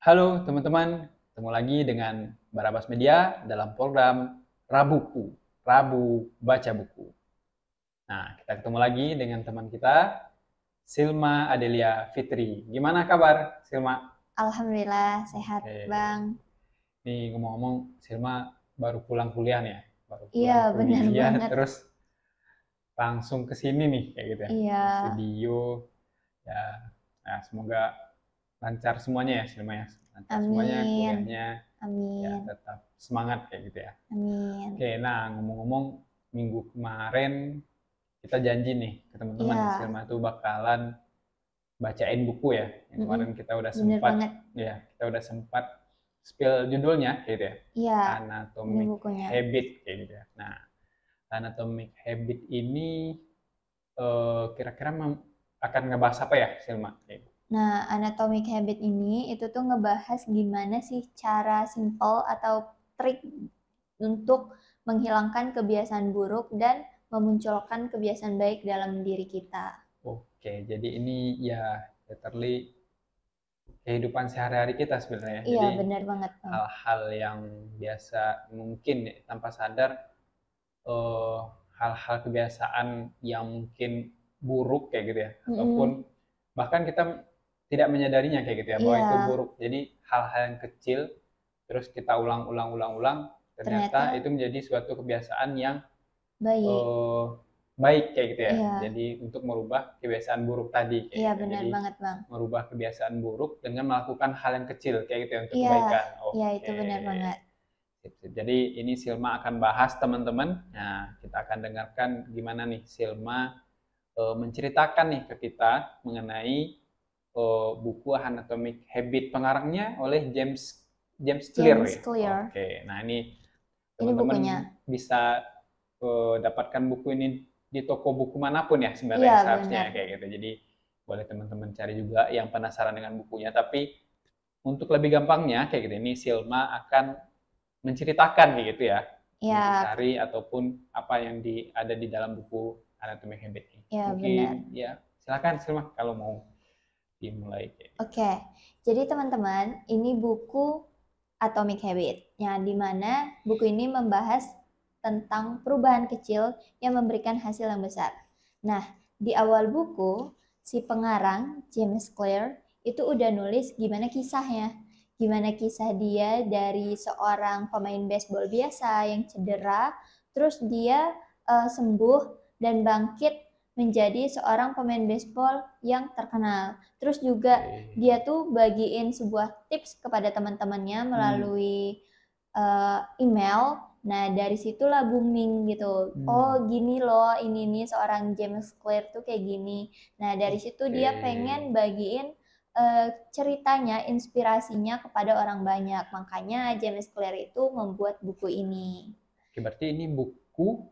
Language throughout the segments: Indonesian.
Halo teman-teman, ketemu lagi dengan Barabas Media dalam program Rabuku, Rabu Baca Buku. Nah, kita ketemu lagi dengan teman kita, Silma Adelia Fitri. Gimana kabar, Silma? Alhamdulillah sehat, Oke, Bang. nih ngomong-ngomong, Silma baru pulang kuliah nih ya? Baru Iya, pulang benar kuliah, banget. terus langsung ke sini nih, kayak gitu ya, Iya, ke studio. Ya, nah, semoga lancar semuanya ya, Silma ya. Lancar semuanya, amin. kuliahnya ya Amin. tetap semangat kayak gitu ya. Amin. Oke, nah ngomong-ngomong minggu kemarin kita janji nih ke teman-teman, Iya, Silma tuh bakalan bacain buku ya. Yang mm-mm, kemarin kita udah bener sempat banget. spill judulnya kayak gitu ya. Iya, ini Anatomic bukunya. Habit kayak gitu ya. Nah, Anatomic Habit ini kira-kira akan ngebahas apa ya, Silma? Kayak gitu. Nah, Anatomic Habit ini itu tuh ngebahas gimana sih cara simple atau trik untuk menghilangkan kebiasaan buruk dan memunculkan kebiasaan baik dalam diri kita. Oke, jadi ini ya literally kehidupan sehari-hari kita sebenarnya. Iya, Jadi benar banget, Bang. hal-hal yang biasa mungkin ya, tanpa sadar eh, hal-hal kebiasaan yang mungkin buruk kayak gitu ya, ataupun Mm-mm. bahkan kita tidak menyadarinya kayak gitu ya bahwa Iya, itu buruk. Jadi hal-hal yang kecil terus kita ulang-ulang ternyata ternyata itu menjadi suatu kebiasaan yang baik. eh, baik kayak gitu ya. Iya, Jadi untuk merubah kebiasaan buruk tadi kayak iya gitu. benar Jadi banget, Bang. merubah kebiasaan buruk dengan melakukan hal yang kecil kayak gitu ya untuk Iya, kebaikan. iya itu Oke. benar banget. Sip, sip. Jadi ini Silma akan bahas teman-teman. Nah, kita akan dengarkan gimana nih Silma menceritakan nih ke kita mengenai buku Anatomic Habit, pengarangnya oleh James James Clear James ya. Clear. Oke. Nah, ini Ini teman-teman bukunya. bisa dapatkan buku ini di toko buku manapun ya sebenarnya Iya, seharusnya benar. kayak gitu. Jadi boleh teman-teman cari juga yang penasaran dengan bukunya. Tapi untuk lebih gampangnya kayak gitu, ini Silma akan menceritakan kayak gitu ya, Iya, intisari ataupun apa yang ada di dalam buku Anatomy Habit ini. iya Mungkin benar. ya silakan Silma kalau mau dimulai kayak gitu. Oke. Jadi teman-teman, ini buku Atomic Habit. Yang dimana buku ini membahas tentang perubahan kecil yang memberikan hasil yang besar. Nah, di awal buku, si pengarang James Clear itu udah nulis gimana kisahnya. Gimana kisah dia dari seorang pemain baseball biasa yang cedera, terus dia sembuh dan bangkit menjadi seorang pemain baseball yang terkenal. Terus juga dia Oke. tuh bagiin sebuah tips kepada teman-temannya Hmm. melalui email. Nah, dari situlah booming gitu. Oh, Hmm. gini loh, ini nih seorang James Clear tuh kayak gini. Nah, dari situ Oke. dia pengen bagiin ceritanya, inspirasinya kepada orang banyak. Makanya James Clear itu membuat buku ini. Oke, berarti ini buku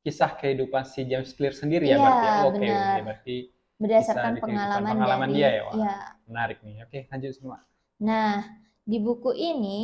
kisah kehidupan si James Clear sendiri ya Iya, berarti ya. Oke, benar. oke. Berarti kisah Berdasarkan di kehidupan pengalaman pengalaman dari dia ya. Wah, ya. menarik nih. Oke, lanjut semua. Nah, di buku ini,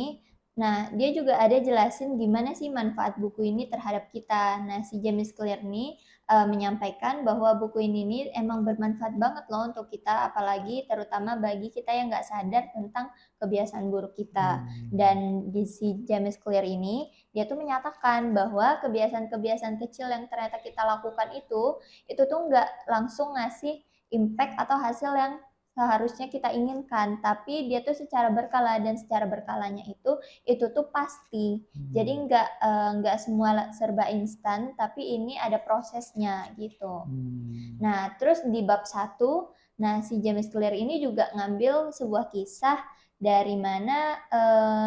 nah dia juga ada jelasin gimana sih manfaat buku ini terhadap kita. Nah, si James Clear ini menyampaikan bahwa buku ini nih emang bermanfaat banget loh untuk kita, apalagi terutama bagi kita yang nggak sadar tentang kebiasaan buruk kita. Hmm. Dan di si James Clear ini, dia tuh menyatakan bahwa kebiasaan-kebiasaan kecil yang ternyata kita lakukan itu tuh nggak langsung ngasih impact atau hasil yang seharusnya kita inginkan, tapi dia tuh secara berkala dan secara berkalanya itu tuh pasti. Jadi Hmm. nggak semua serba instan, tapi ini ada prosesnya gitu. Hmm. Nah, terus di bab satu, nah si James Clear ini juga ngambil sebuah kisah dari mana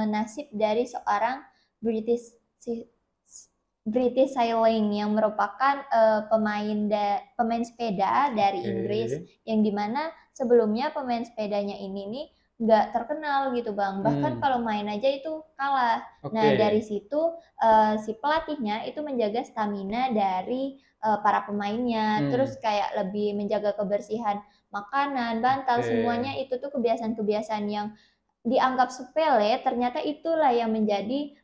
nasib dari seorang British British Sailing yang merupakan pemain sepeda dari Inggris Oke. yang dimana sebelumnya pemain sepedanya ini nih nggak terkenal gitu Bang, bahkan Hmm. kalau main aja itu kalah. Nah dari Oke. situ si pelatihnya itu menjaga stamina dari para pemainnya, terus Hmm. kayak lebih menjaga kebersihan makanan, bantal, Oke. semuanya itu tuh kebiasaan-kebiasaan yang dianggap sepele, ternyata itulah yang menjadi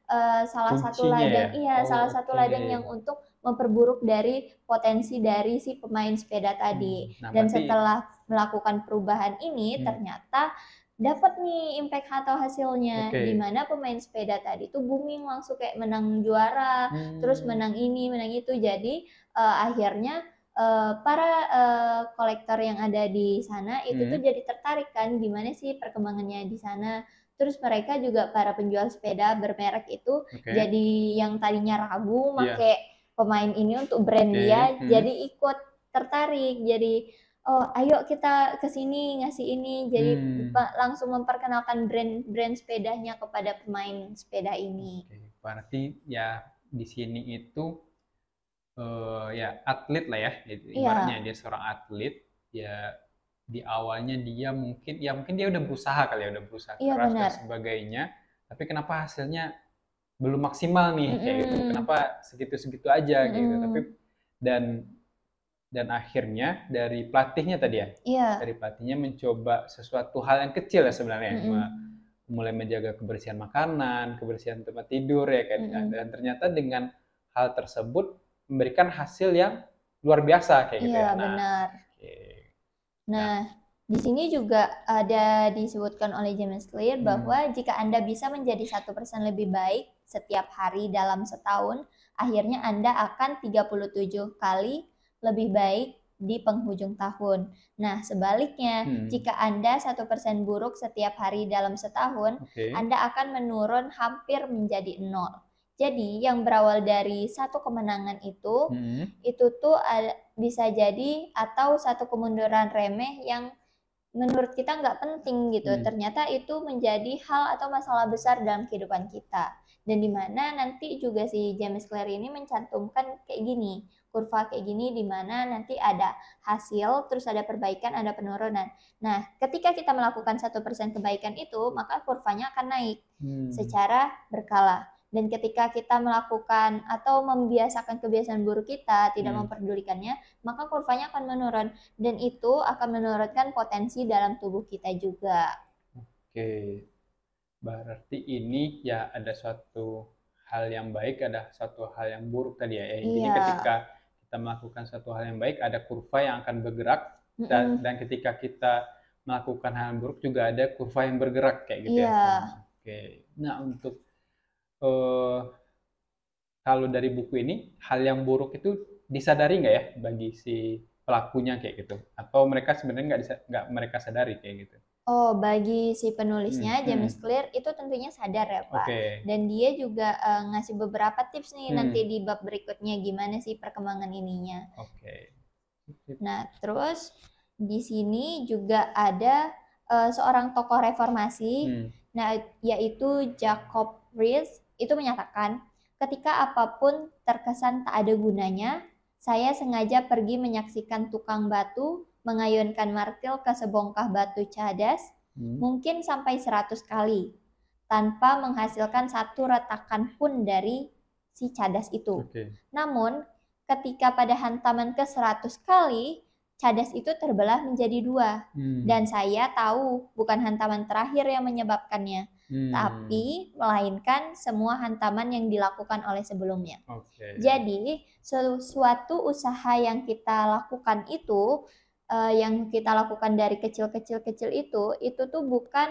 salah satu Kuncinya ya. ladang, iya Oh, salah satu oke. ladang yang untuk memperburuk dari potensi dari si pemain sepeda tadi. Nah, Dan berarti setelah melakukan perubahan ini, hmm, ternyata dapat nih impact atau hasilnya, Oke. di mana pemain sepeda tadi tuh booming langsung kayak menang juara, terus menang ini, menang itu. Jadi akhirnya para kolektor yang ada di sana itu tuh jadi tertarik kan gimana sih perkembangannya di sana. Terus mereka juga para penjual sepeda bermerek itu Oke. jadi yang tadinya ragu Iya. make pemain ini untuk brand Oke. dia, jadi ikut tertarik. Jadi oh ayo kita ke sini ngasih ini, jadi langsung memperkenalkan brand sepedanya kepada pemain sepeda ini. Oke, berarti ya di sini itu ya atlet lah ya, ibaratnya Iya, dia seorang atlet ya. Di awalnya mungkin dia udah berusaha kali ya, udah berusaha iya keras dan benar. sebagainya, tapi kenapa hasilnya belum maksimal nih kayak gitu, Mm-mm. kenapa segitu-segitu aja kayak gitu. Tapi Mm-mm. dan dan akhirnya dari pelatihnya tadi ya, Iya. dari pelatihnya mencoba sesuatu hal yang kecil ya sebenarnya, Mm-mm. mulai menjaga kebersihan makanan, kebersihan tempat tidur ya kan. Mm-mm. Dan ternyata dengan hal tersebut memberikan hasil yang luar biasa kayak gitu Iya ya. Nah, benar. oke. Nah, Nah, di sini juga ada disebutkan oleh James Clear bahwa jika Anda bisa menjadi 1% lebih baik setiap hari dalam setahun, akhirnya Anda akan 37 kali lebih baik di penghujung tahun. Nah, sebaliknya, jika Anda 1% buruk setiap hari dalam setahun, Anda akan menurun hampir menjadi 0. Jadi, yang berawal dari satu kemenangan itu tuh bisa jadi atau satu kemunduran remeh yang menurut kita nggak penting gitu. Ternyata itu menjadi hal atau masalah besar dalam kehidupan kita. Dan dimana nanti juga si James Clear ini mencantumkan kayak gini, kurva kayak gini di mana nanti ada hasil, terus ada perbaikan, ada penurunan. Nah, ketika kita melakukan 1% kebaikan itu, maka kurvanya akan naik secara berkala. Dan ketika kita melakukan atau membiasakan kebiasaan buruk kita, tidak memperdulikannya, maka kurvanya akan menurun. Dan itu akan menurunkan potensi dalam tubuh kita juga. Oke, berarti ini ya ada suatu hal yang baik, ada suatu hal yang buruk tadi ya. Intinya Iya. ketika kita melakukan suatu hal yang baik, ada kurva yang akan bergerak, dan ketika kita melakukan hal yang buruk juga ada kurva yang bergerak kayak gitu ya. Iya. Oke, nah untuk kalau dari buku ini, hal yang buruk itu disadari nggak ya bagi si pelakunya kayak gitu? Atau mereka sebenarnya nggak mereka sadari kayak gitu? Oh, bagi si penulisnya, James Clear itu tentunya sadar ya, Pak. Oke. Dan dia juga ngasih beberapa tips nih nanti di bab berikutnya gimana sih perkembangan ininya. Oke. Nah, terus di sini juga ada seorang tokoh reformasi, nah yaitu Jacob Riis, itu menyatakan, ketika apapun terkesan tak ada gunanya, saya sengaja pergi menyaksikan tukang batu mengayunkan martil ke sebongkah batu cadas, mungkin sampai 100 kali, tanpa menghasilkan satu retakan pun dari si cadas itu. Namun, ketika pada hantaman ke 100 kali, cadas itu terbelah menjadi 2. Dan saya tahu bukan hantaman terakhir yang menyebabkannya, tapi melainkan semua hantaman yang dilakukan oleh sebelumnya. Jadi, suatu usaha yang kita lakukan itu, yang kita lakukan dari kecil-kecil itu tuh bukan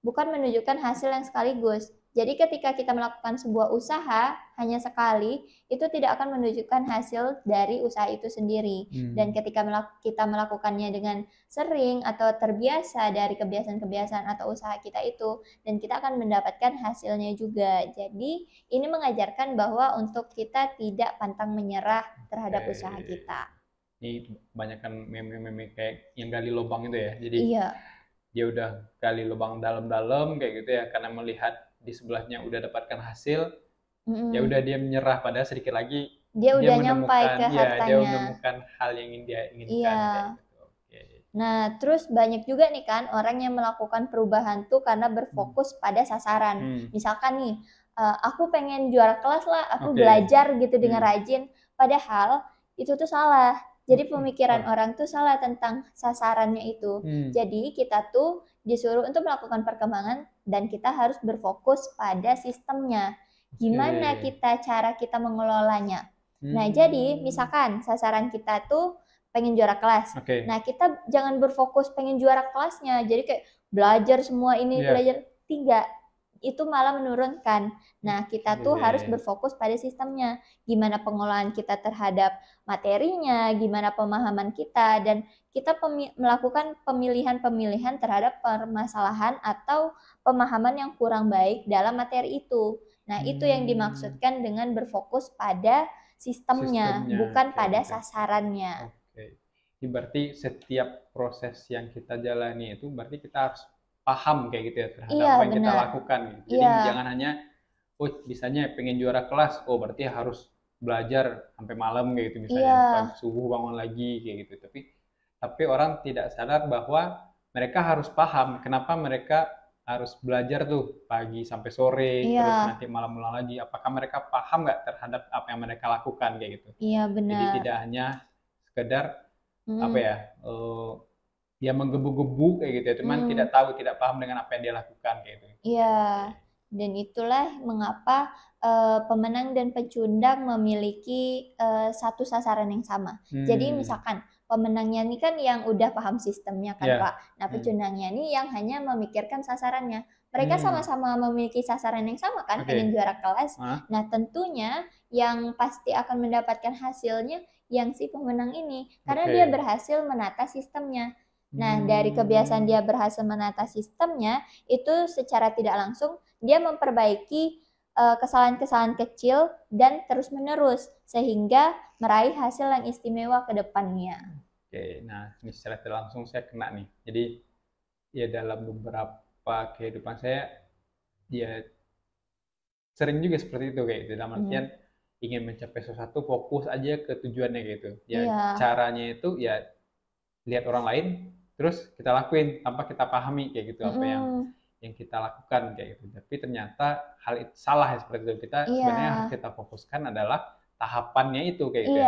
menunjukkan hasil yang sekaligus. Jadi ketika kita melakukan sebuah usaha hanya sekali, itu tidak akan menunjukkan hasil dari usaha itu sendiri. Dan ketika kita melakukannya dengan sering atau terbiasa dari kebiasaan-kebiasaan atau usaha kita itu, dan kita akan mendapatkan hasilnya juga. Jadi ini mengajarkan bahwa untuk kita tidak pantang menyerah terhadap usaha kita. Ini kebanyakan meme-meme kayak yang gali lubang itu ya. Jadi dia udah gali lubang dalam-dalam kayak gitu ya, karena melihat di sebelahnya udah dapatkan hasil, ya udah dia menyerah, padahal sedikit lagi dia udah nyampai ke hartanya. Dia menemukan hal yang ingin dia inginkan. Kayak gitu. Nah, terus banyak juga nih kan orang yang melakukan perubahan tuh karena berfokus pada sasaran. Misalkan nih, aku pengen juara kelas lah, aku belajar gitu dengan rajin. Padahal itu tuh salah. Jadi pemikiran orang tuh salah tentang sasarannya itu. Jadi kita tuh disuruh untuk melakukan perkembangan dan kita harus berfokus pada sistemnya. Gimana cara kita mengelolanya. Nah, jadi misalkan sasaran kita tuh pengen juara kelas. Nah, kita jangan berfokus pengen juara kelasnya. Jadi kayak belajar semua ini, belajar tidak. Itu malah menurunkan. Nah, kita tuh harus berfokus pada sistemnya. Gimana pengolahan kita terhadap materinya, gimana pemahaman kita, dan kita melakukan pemilihan-pemilihan terhadap permasalahan atau pemahaman yang kurang baik dalam materi itu. Nah, itu yang dimaksudkan dengan berfokus pada sistemnya, bukan pada sasarannya. Berarti setiap proses yang kita jalani itu berarti kita harus paham kayak gitu ya terhadap apa yang kita lakukan. Jadi jangan hanya misalnya pengen juara kelas, berarti harus belajar sampai malam kayak gitu misalnya, subuh bangun lagi kayak gitu. Tapi orang tidak sadar bahwa mereka harus paham kenapa mereka harus belajar tuh pagi sampai sore, terus nanti malam ulang lagi. Apakah mereka paham nggak terhadap apa yang mereka lakukan kayak gitu? Iya, benar. Jadi tidak hanya sekedar dia menggebu-gebu kayak gitu ya, cuman tidak paham dengan apa yang dia lakukan kayak gitu. Iya, dan itulah mengapa pemenang dan pecundang memiliki satu sasaran yang sama. Jadi misalkan pemenangnya ini kan yang udah paham sistemnya kan Pak. Nah, pecundangnya ini yang hanya memikirkan sasarannya. Mereka sama-sama memiliki sasaran yang sama kan, pengen juara kelas. Nah, tentunya yang pasti akan mendapatkan hasilnya yang si pemenang ini, karena dia berhasil menata sistemnya. Nah, dari kebiasaan dia berhasil menata sistemnya, itu secara tidak langsung dia memperbaiki kesalahan-kesalahan kecil dan terus-menerus, sehingga meraih hasil yang istimewa ke depannya. Nah ini secara tidak langsung saya kena nih. Jadi ya dalam beberapa kehidupan saya, ya sering juga seperti itu kayak gitu. Dalam artian ingin mencapai sesuatu, fokus aja ke tujuannya gitu. Caranya itu ya lihat orang lain, terus kita lakuin tanpa kita pahami kayak gitu apa yang kita lakukan kayak gitu. Tapi ternyata hal itu salah ya, seperti itu. Kita sebenarnya harus kita fokuskan adalah tahapannya itu kayak gitu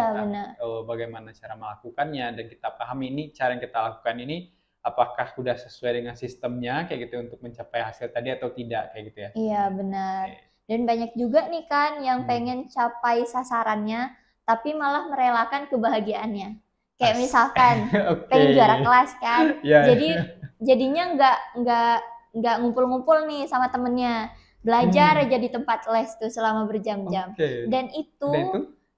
bagaimana cara melakukannya, dan kita pahami ini cara yang kita lakukan ini apakah sudah sesuai dengan sistemnya kayak gitu untuk mencapai hasil tadi atau tidak kayak gitu ya. Iya, benar. Dan banyak juga nih kan yang pengen capai sasarannya tapi malah merelakan kebahagiaannya. Kayak misalkan pengen juara kelas kan, jadinya nggak ngumpul-ngumpul nih sama temennya, belajar aja di tempat les tuh selama berjam-jam, dan itu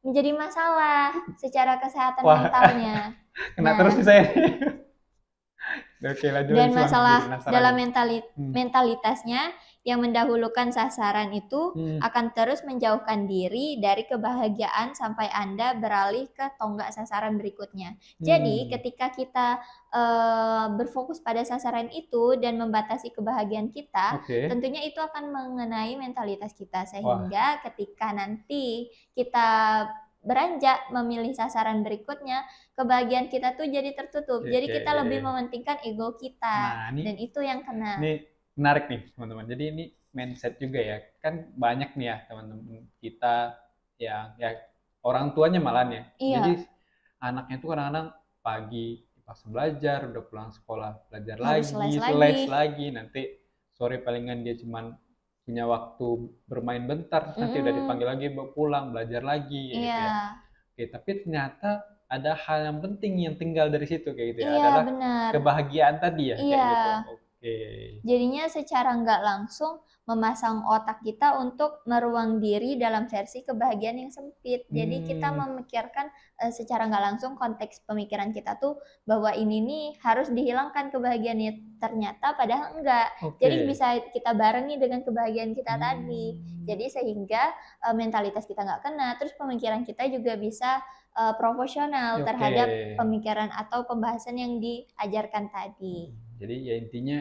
menjadi masalah secara kesehatan mentalnya. Kena terus sih saya. Dan masalah dalam mentalitasnya yang mendahulukan sasaran itu akan terus menjauhkan diri dari kebahagiaan sampai Anda beralih ke tonggak sasaran berikutnya. Jadi ketika kita berfokus pada sasaran itu dan membatasi kebahagiaan kita, tentunya itu akan mengenai mentalitas kita, sehingga ketika nanti kita beranjak memilih sasaran berikutnya, kebahagiaan kita tuh jadi tertutup. Jadi kita lebih mementingkan ego kita, dan itu yang kena. Ini menarik nih teman-teman. Jadi ini mindset juga ya. Kan banyak nih ya teman-teman kita yang ya orang tuanya malah ya. Jadi anaknya tuh kadang-kadang pagi pas belajar, udah pulang sekolah belajar les lagi, nanti sore palingan dia cuman punya waktu bermain bentar, nanti udah dipanggil lagi pulang belajar lagi gitu ya. Tapi ternyata ada hal yang penting yang tinggal dari situ kayak gitu ya, adalah kebahagiaan tadi ya kayak gitu. Jadinya secara nggak langsung memasang otak kita untuk meruang diri dalam versi kebahagiaan yang sempit. Jadi kita memikirkan secara nggak langsung konteks pemikiran kita tuh bahwa ini nih harus dihilangkan kebahagiaannya, ternyata padahal enggak. Jadi bisa kita barengi dengan kebahagiaan kita tadi. Jadi sehingga mentalitas kita nggak kena, terus pemikiran kita juga bisa proporsional terhadap pemikiran atau pembahasan yang diajarkan tadi. Jadi ya intinya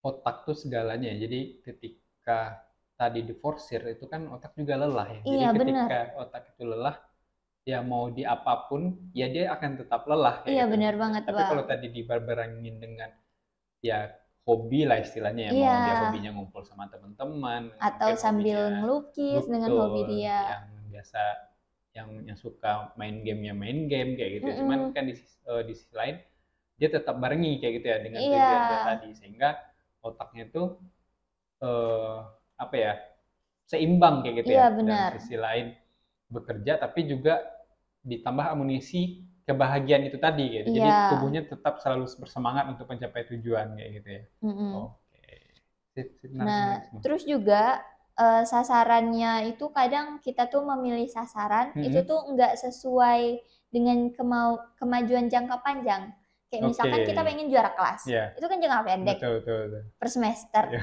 otak tuh segalanya. Jadi ketika tadi diforsir itu kan otak juga lelah ya. Jadi ketika otak itu lelah, ya mau di apapun ya dia akan tetap lelah. Iya, benar banget, Tapi kalau tadi dibarengin dengan ya hobi lah istilahnya ya, mau dia hobinya ngumpul sama teman-teman atau sambil ngelukis dengan hobi dia. Yang biasa yang suka main game kayak gitu. Cuman kan di sisi lain dia tetap barengi kayak gitu ya dengan tujuan dia tadi, sehingga otaknya itu seimbang kayak gitu ya. Dan sisi lain bekerja tapi juga ditambah amunisi kebahagiaan itu tadi gitu. Jadi Iya. tubuhnya tetap selalu bersemangat untuk mencapai tujuan kayak gitu ya. Mm-mm. Oke. Sip, menarik, Nah, menarik. terus juga sasarannya itu kadang kita tuh memilih sasaran itu Mm-mm. tuh nggak sesuai dengan kemajuan jangka panjang. Kayak Oke. misalkan kita pengen juara kelas, Ya, itu kan jangka pendek betul, betul, betul. per semester. Ya.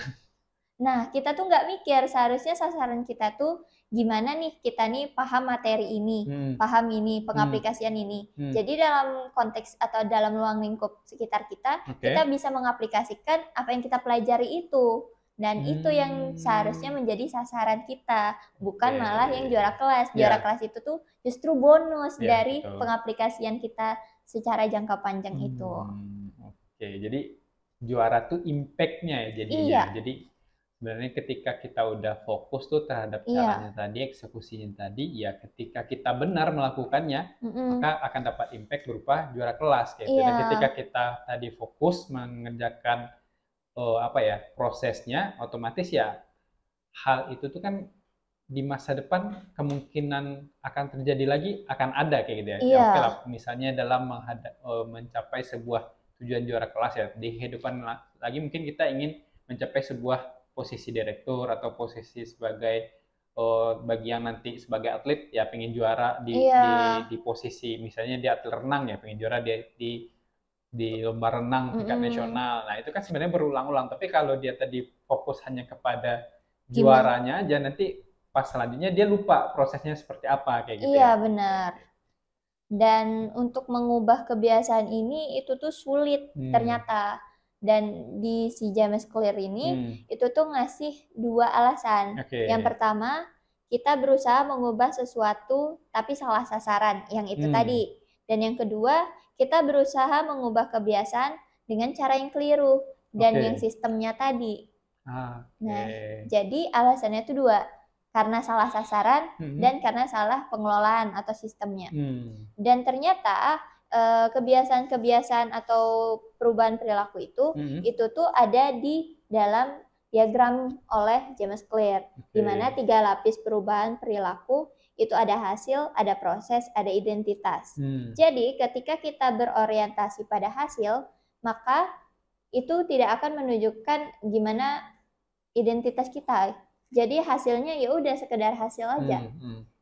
Nah, kita tuh nggak mikir seharusnya sasaran kita tuh gimana nih kita nih paham materi ini, Hmm. paham ini, Hmm. pengaplikasian ini. Hmm. Jadi dalam konteks atau dalam ruang lingkup sekitar kita, Oke. kita bisa mengaplikasikan apa yang kita pelajari itu. Dan itu yang seharusnya menjadi sasaran kita, bukan Oke. malah yang juara kelas. Ya. Juara kelas itu tuh justru bonus Ya, dari betul. pengaplikasian kita secara jangka panjang itu. Oke, jadi juara tuh impact-nya ya jadinya. Iya. Jadi sebenarnya ketika kita udah fokus tuh terhadap Iya. caranya tadi, eksekusinya tadi, ya ketika kita benar melakukannya, Mm-mm. maka akan dapat impact berupa juara kelas kayak gitu. Iya. Dan ketika kita tadi fokus mengerjakan prosesnya, otomatis ya hal itu tuh kan di masa depan kemungkinan akan terjadi lagi akan ada kayak gitu ya. Iya. Ya oke lah, misalnya dalam mencapai sebuah tujuan juara kelas ya di kehidupan lagi mungkin kita ingin mencapai sebuah posisi direktur atau posisi sebagai bagi yang nanti sebagai atlet ya pengen juara di posisi misalnya di atlet renang ya pengen juara di lomba renang tingkat nasional. Nah, itu kan sebenarnya berulang-ulang. Tapi kalau dia tadi fokus hanya kepada juaranya aja, nanti pas selanjutnya dia lupa prosesnya seperti apa kayak gitu iya, ya. Benar. Dan untuk mengubah kebiasaan ini itu tuh sulit ternyata. Dan di si James Clear ini itu tuh ngasih 2 alasan. Oke. Yang pertama, kita berusaha mengubah sesuatu tapi salah sasaran, yang itu tadi. Dan yang kedua, kita berusaha mengubah kebiasaan dengan cara yang keliru dan yang sistemnya tadi. Nah, jadi alasannya itu 2. Karena salah sasaran dan karena salah pengelolaan atau sistemnya. Dan ternyata kebiasaan-kebiasaan atau perubahan perilaku itu tuh ada di dalam diagram oleh James Clear, di mana 3 lapis perubahan perilaku itu ada hasil, ada proses, ada identitas. Jadi ketika kita berorientasi pada hasil, maka itu tidak akan menunjukkan gimana identitas kita. Jadi hasilnya ya udah sekedar hasil aja.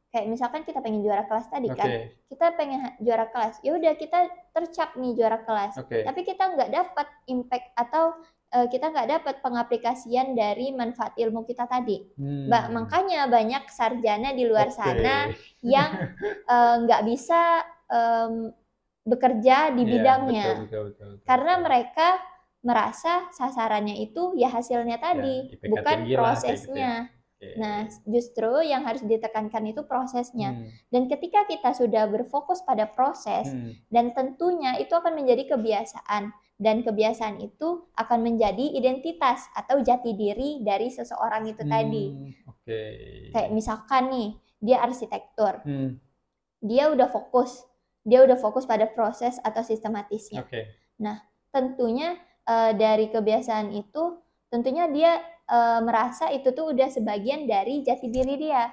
Kayak misalkan kita pengen juara kelas tadi kan, kita pengen juara kelas, ya udah kita tercap nih juara kelas, tapi kita nggak dapat impact atau kita nggak dapat pengaplikasian dari manfaat ilmu kita tadi. Makanya banyak sarjana di luar sana yang nggak bisa bekerja di bidangnya, betul. Karena mereka merasa sasarannya itu ya hasilnya tadi, bukan prosesnya. Nah, justru yang harus ditekankan itu prosesnya. Dan ketika kita sudah berfokus pada proses, dan tentunya itu akan menjadi kebiasaan. Dan kebiasaan itu akan menjadi identitas atau jati diri dari seseorang itu tadi. Kayak misalkan nih, dia arsitektur. Dia udah fokus pada proses atau sistematisnya. Nah, tentunya dari kebiasaan itu, tentunya dia merasa itu tuh udah sebagian dari jati diri dia.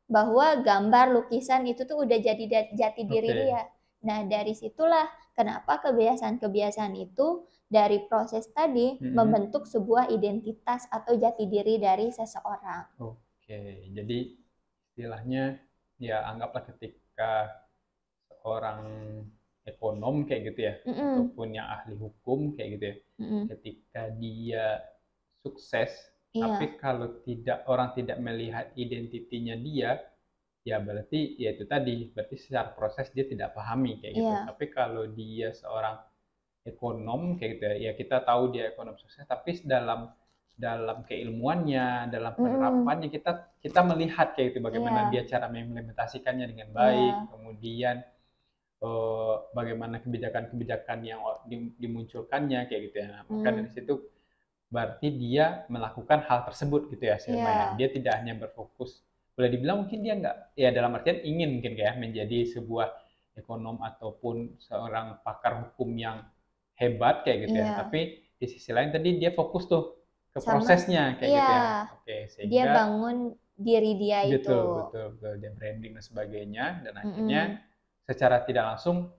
Bahwa gambar, lukisan itu tuh udah jadi jati diri dia. Nah, dari situlah kenapa kebiasaan-kebiasaan itu dari proses tadi membentuk sebuah identitas atau jati diri dari seseorang. Jadi istilahnya ya anggaplah ketika seorang ekonom kayak gitu ya, ataupun yang ahli hukum kayak gitu ya, ketika dia sukses, tapi kalau orang tidak melihat identitinya dia, ya berarti ya itu tadi, berarti secara proses dia tidak pahami kayak gitu. Tapi kalau dia seorang ekonom kayak gitu ya, kita tahu dia ekonom sukses, tapi dalam keilmuannya, dalam penerapannya kita melihat kayak gitu bagaimana dia cara mengimplementasikannya dengan baik, kemudian bagaimana kebijakan-kebijakan yang dimunculkannya kayak gitu ya. Maka dari situ berarti dia melakukan hal tersebut gitu ya, Silma ya. Dia tidak hanya berfokus, boleh dibilang mungkin dia nggak, ya dalam artian ingin mungkin kayak menjadi sebuah ekonom ataupun seorang pakar hukum yang hebat kayak gitu ya. Tapi di sisi lain tadi dia fokus tuh ke prosesnya kayak gitu ya. Sehingga dia bangun diri dia itu. Betul. Dia branding dan sebagainya, dan akhirnya secara tidak langsung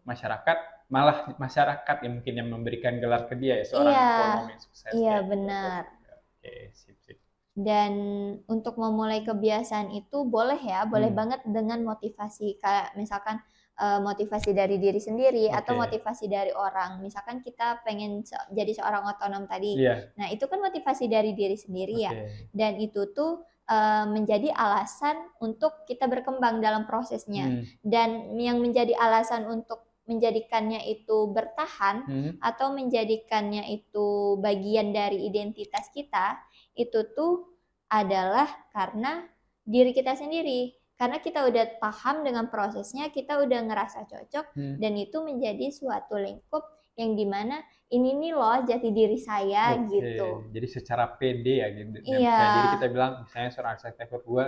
malah masyarakat yang mungkin yang memberikan gelar ke dia ya, seorang Iya, ekonom yang sukses iya kayak gitu. benar. Oke, sip, sip. Dan untuk memulai kebiasaan itu boleh ya, boleh banget dengan motivasi. Kayak misalkan motivasi dari diri sendiri atau Oke. motivasi dari orang. Misalkan kita pengen jadi seorang otonom tadi. Iya. Nah, itu kan motivasi dari diri sendiri ya. Oke. Dan itu tuh menjadi alasan untuk kita berkembang dalam prosesnya. Dan yang menjadi alasan untuk menjadikannya itu bertahan atau menjadikannya itu bagian dari identitas kita, itu tuh adalah karena diri kita sendiri. Karena kita udah paham dengan prosesnya, kita udah ngerasa cocok, dan itu menjadi suatu lingkup yang dimana ini nih loh jati diri saya gitu. Jadi secara pede ya gitu. Iya. Jadi kita bilang misalnya seorang arsitektur, gue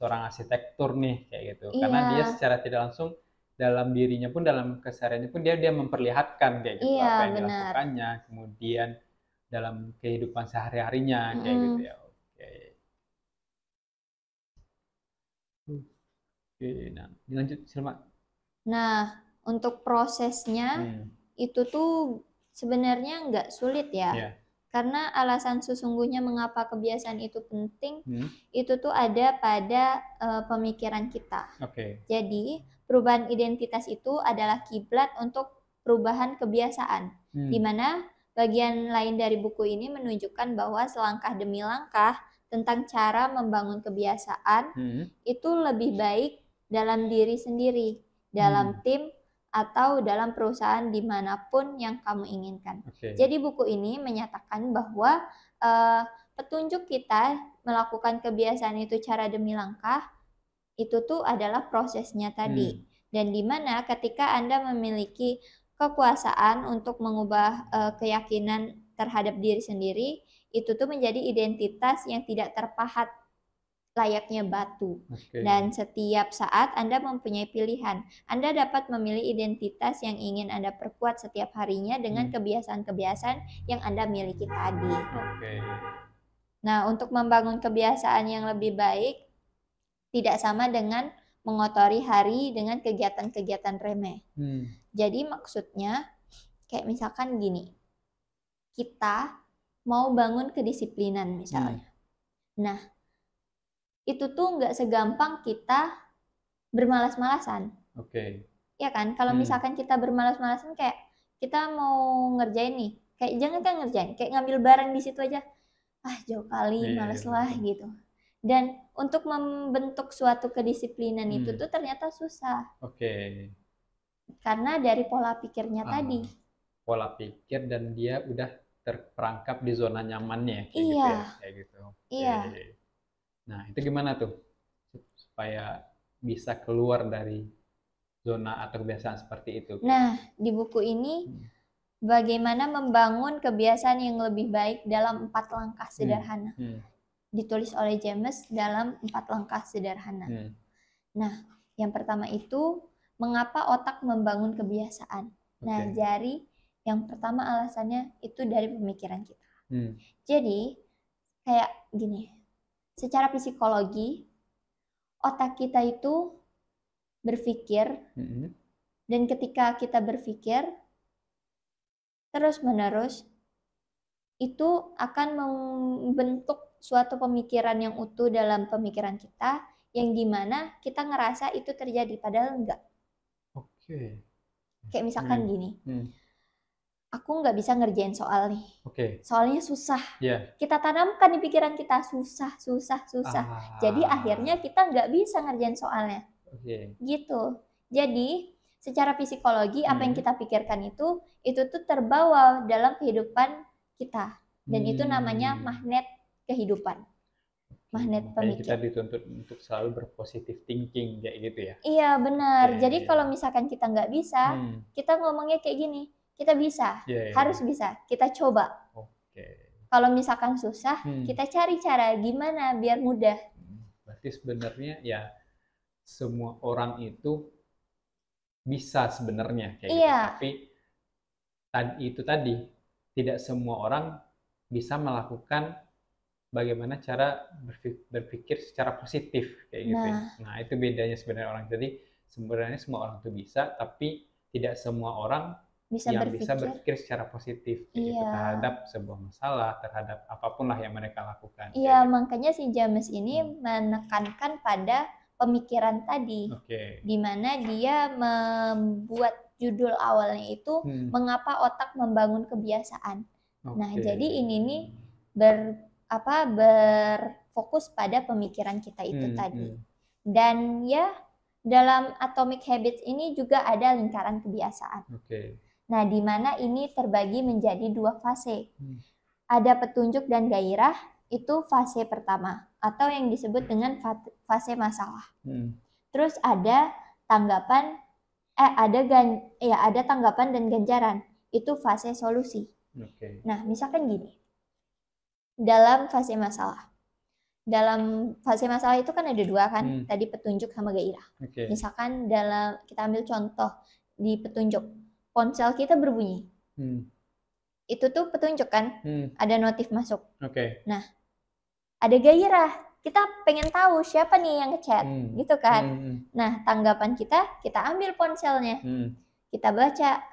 seorang arsitektur nih kayak gitu. Karena dia Iya. secara tidak langsung dalam dirinya pun, dalam kesehariannya pun dia memperlihatkan kayak gitu Iya, apa yang benar. dilakukannya, kemudian dalam kehidupan sehari-harinya kayak gitu ya. Oke, nah dilanjut Silma. Nah, untuk prosesnya itu tuh sebenarnya nggak sulit ya. Karena alasan sesungguhnya mengapa kebiasaan itu penting, itu tuh ada pada pemikiran kita. Jadi, perubahan identitas itu adalah kiblat untuk perubahan kebiasaan. Di mana bagian lain dari buku ini menunjukkan bahwa selangkah demi langkah tentang cara membangun kebiasaan itu lebih baik dalam diri sendiri, dalam tim, atau dalam perusahaan dimanapun yang kamu inginkan. Jadi buku ini menyatakan bahwa petunjuk kita melakukan kebiasaan itu cara demi langkah, itu tuh adalah prosesnya tadi. Dan dimana ketika Anda memiliki kekuasaan untuk mengubah keyakinan terhadap diri sendiri, itu tuh menjadi identitas yang tidak terpahat layaknya batu. Dan setiap saat Anda mempunyai pilihan. Anda dapat memilih identitas yang ingin Anda perkuat setiap harinya dengan kebiasaan-kebiasaan yang Anda miliki tadi. Nah, untuk membangun kebiasaan yang lebih baik tidak sama dengan mengotori hari dengan kegiatan-kegiatan remeh. Jadi maksudnya kayak misalkan gini, kita mau bangun kedisiplinan misalnya. Nah, itu tuh nggak segampang kita bermalas-malasan. Ya kan? Kalau misalkan kita bermalas-malasan kayak kita mau ngerjain nih, kayak jangan kan ngerjain, kayak ngambil barang di situ aja, jauh kali, males lah gitu. Dan untuk membentuk suatu kedisiplinan itu tuh ternyata susah. Karena dari pola pikirnya tadi. Pola pikir dan dia udah terperangkap di zona nyamannya kayak gitu. Iya. Nah, itu gimana tuh supaya bisa keluar dari zona atau kebiasaan seperti itu? Nah, di buku ini bagaimana membangun kebiasaan yang lebih baik dalam 4 langkah sederhana. Ditulis oleh James dalam 4 langkah sederhana. Nah, yang pertama itu mengapa otak membangun kebiasaan. Nah, jadi yang pertama alasannya itu dari pemikiran kita. Jadi kayak gini, secara psikologi otak kita itu berpikir, dan ketika kita berpikir terus-menerus itu akan membentuk suatu pemikiran yang utuh dalam pemikiran kita, yang dimana kita ngerasa itu terjadi padahal enggak. Kayak misalkan gini, aku nggak bisa ngerjain soal nih, soalnya susah. Kita tanamkan di pikiran kita susah. Jadi akhirnya kita nggak bisa ngerjain soalnya. Gitu. Jadi secara psikologi apa yang kita pikirkan itu tuh terbawa dalam kehidupan kita, dan itu namanya magnet kehidupan, magnet pemikir. Kita dituntut untuk selalu berpositive thinking kayak gitu ya. Iya benar. Jadi kalau misalkan kita nggak bisa, kita ngomongnya kayak gini, kita bisa, harus bisa, kita coba. Kalau misalkan susah, kita cari cara gimana biar mudah. Berarti sebenarnya ya semua orang itu bisa sebenarnya kayak gitu. Tapi itu tadi tidak semua orang bisa melakukan bagaimana cara berpikir secara positif kayak gitu. Nah, itu bedanya sebenarnya orang. Jadi sebenarnya semua orang tuh bisa, tapi tidak semua orang Bisa yang bisa berpikir. berpikir secara positif kayak gitu, Iya. terhadap sebuah masalah, terhadap apapun lah yang mereka lakukan Iya, kayak gitu. makanya si James ini menekankan pada pemikiran tadi, Oke. di mana dia membuat judul awalnya itu mengapa otak membangun kebiasaan. Nah, Oke. jadi ini nih berfokus pada pemikiran kita itu tadi. Dan ya dalam Atomic Habits ini juga ada lingkaran kebiasaan. Oke. Nah, di mana ini terbagi menjadi 2 fase. Ada petunjuk dan gairah, itu fase pertama atau yang disebut dengan fase masalah. Terus ada tanggapan ada tanggapan dan ganjaran, itu fase solusi. Nah, misalkan gini. Dalam fase masalah itu kan ada 2 kan, tadi petunjuk sama gairah. Misalkan kita ambil contoh di petunjuk, ponsel kita berbunyi. Itu tuh petunjuk kan, ada notif masuk. Nah, ada gairah, kita pengen tahu siapa nih yang ngechat, gitu kan. Nah, tanggapan kita ambil ponselnya, kita baca.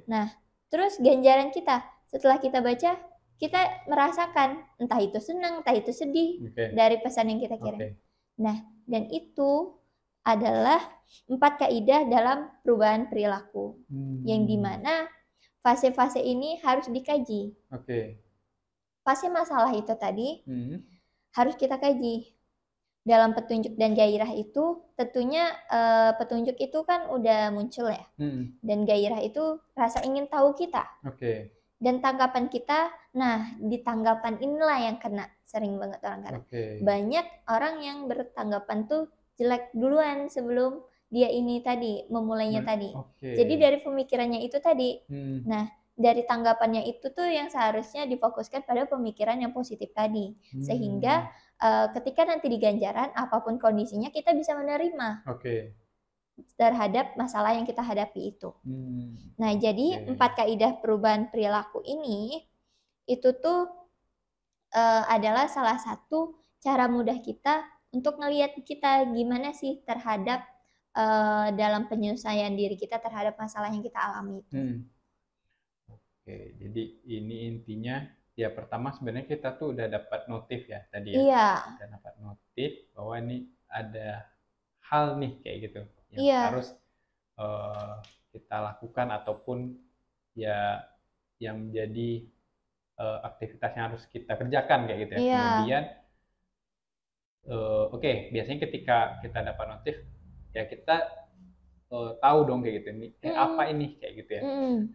Nah, terus ganjaran kita, setelah kita baca, kita merasakan entah itu senang, entah itu sedih dari pesan yang kita kirim. Nah, dan itu adalah 4 kaidah dalam perubahan perilaku, yang dimana fase-fase ini harus dikaji. Fase masalah itu tadi harus kita kaji. Dalam petunjuk dan gairah itu tentunya petunjuk itu kan udah muncul ya. Dan gairah itu rasa ingin tahu kita. Dan tanggapan kita, nah di tanggapan inilah yang kena sering banget orang kena. Banyak orang yang bertanggapan tuh jelek duluan sebelum dia ini tadi memulainya tadi. Jadi dari pemikirannya itu tadi. Nah, dari tanggapannya itu tuh yang seharusnya difokuskan pada pemikiran yang positif tadi. Sehingga ketika nanti di ganjaran, apapun kondisinya kita bisa menerima terhadap masalah yang kita hadapi itu. Nah, jadi 4 kaidah perubahan perilaku ini itu tuh adalah salah satu cara mudah kita untuk ngelihat kita gimana sih terhadap dalam penyelesaian diri kita terhadap masalah yang kita alami itu. Oke, jadi ini intinya ya pertama sebenarnya kita tuh udah dapat notif ya tadi ya. Iya. Udah dapat notif bahwa ini ada hal nih kayak gitu yang harus kita lakukan ataupun ya yang menjadi aktivitas yang harus kita kerjakan kayak gitu ya. Kemudian biasanya ketika kita dapat notif ya kita tahu dong kayak gitu ini apa ini kayak gitu ya.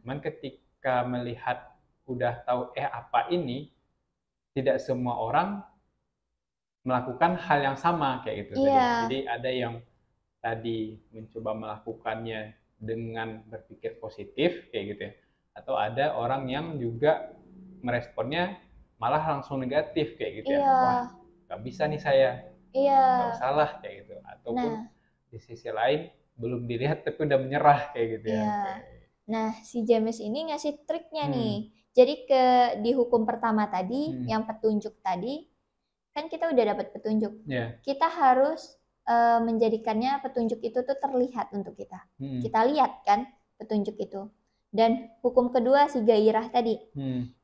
Cuman ketika melihat udah tahu apa ini, tidak semua orang melakukan hal yang sama kayak gitu. Jadi ada yang tadi mencoba melakukannya dengan berpikir positif kayak gitu ya, atau ada orang yang juga meresponnya malah langsung negatif kayak gitu ya. Wah, nggak bisa nih saya, nggak salah kayak gitu. Ataupun di sisi lain belum dilihat tapi udah menyerah kayak gitu ya. Nah, si James ini ngasih triknya nih. Jadi di hukum pertama tadi, yang petunjuk tadi, kan kita udah dapat petunjuk. Kita harus menjadikannya petunjuk itu tuh terlihat untuk kita. Kita lihat kan petunjuk itu. Dan hukum kedua si gairah tadi.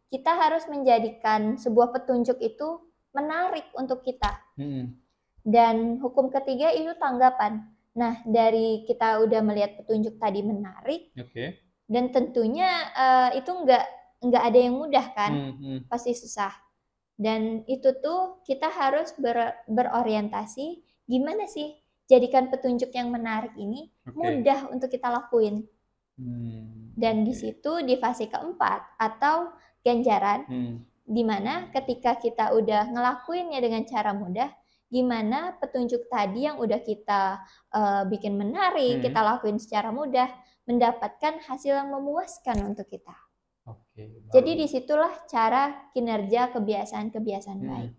Kita harus menjadikan sebuah petunjuk itu menarik untuk kita. Dan hukum ketiga itu tanggapan. Nah, dari kita udah melihat petunjuk tadi menarik, dan tentunya itu nggak ada yang mudah kan, pasti susah. Dan itu tuh kita harus berorientasi gimana sih jadikan petunjuk yang menarik ini mudah untuk kita lakuin. Dan di situ di fase keempat atau ganjaran, dimana ketika kita udah ngelakuinnya dengan cara mudah, gimana petunjuk tadi yang udah kita bikin menarik, kita lakuin secara mudah, mendapatkan hasil yang memuaskan untuk kita. Jadi disitulah cara kinerja kebiasaan-kebiasaan baik.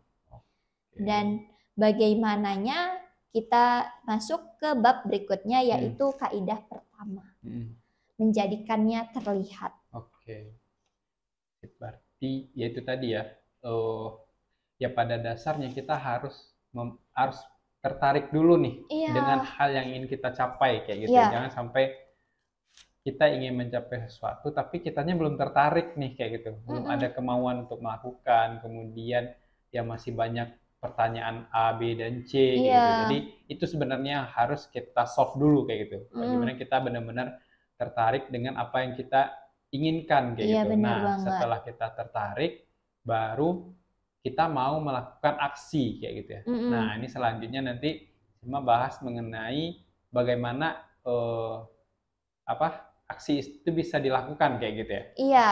Dan bagaimananya kita masuk ke bab berikutnya, yaitu kaidah pertama. Menjadikannya terlihat. Berarti ya itu tadi ya, ya pada dasarnya kita harus tertarik dulu nih dengan Iya, hal yang ingin kita capai kayak gitu ya. iya, Jangan sampai kita ingin mencapai sesuatu tapi kitanya belum tertarik nih kayak gitu. Belum ada mm-mm. kemauan untuk melakukan, kemudian ya masih banyak pertanyaan A, B, dan C kayak Iya, gitu. Jadi itu sebenarnya harus kita solve dulu kayak gitu. Bagaimana mm, kita benar-benar tertarik dengan apa yang kita inginkan iya kayak gitu. benar Nah, banget. setelah kita tertarik, baru kita mau melakukan aksi kayak gitu ya. Nah, Mm-mm. ini selanjutnya nanti cuma bahas mengenai bagaimana apa aksi itu bisa dilakukan kayak gitu ya. Iya,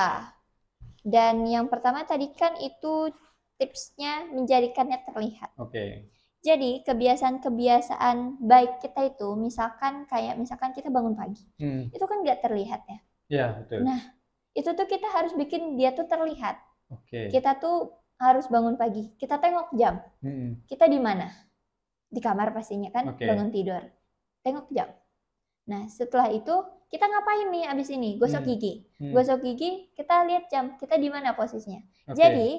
dan yang pertama tadi kan itu tipsnya menjadikannya terlihat. Oke. Jadi kebiasaan-kebiasaan baik kita itu, misalkan kita bangun pagi, Hmm. itu kan nggak terlihat ya. Ya, betul. Nah, itu tuh kita harus bikin dia tuh terlihat. Oke. Kita tuh harus bangun pagi, kita tengok jam, Hmm. kita di mana? Di kamar pastinya kan, Oke. bangun tidur. Tengok jam. Nah, setelah itu kita ngapain nih abis ini? Gosok Hmm. gigi. Hmm. Gosok gigi, kita lihat jam, kita di mana posisinya. Oke. Jadi,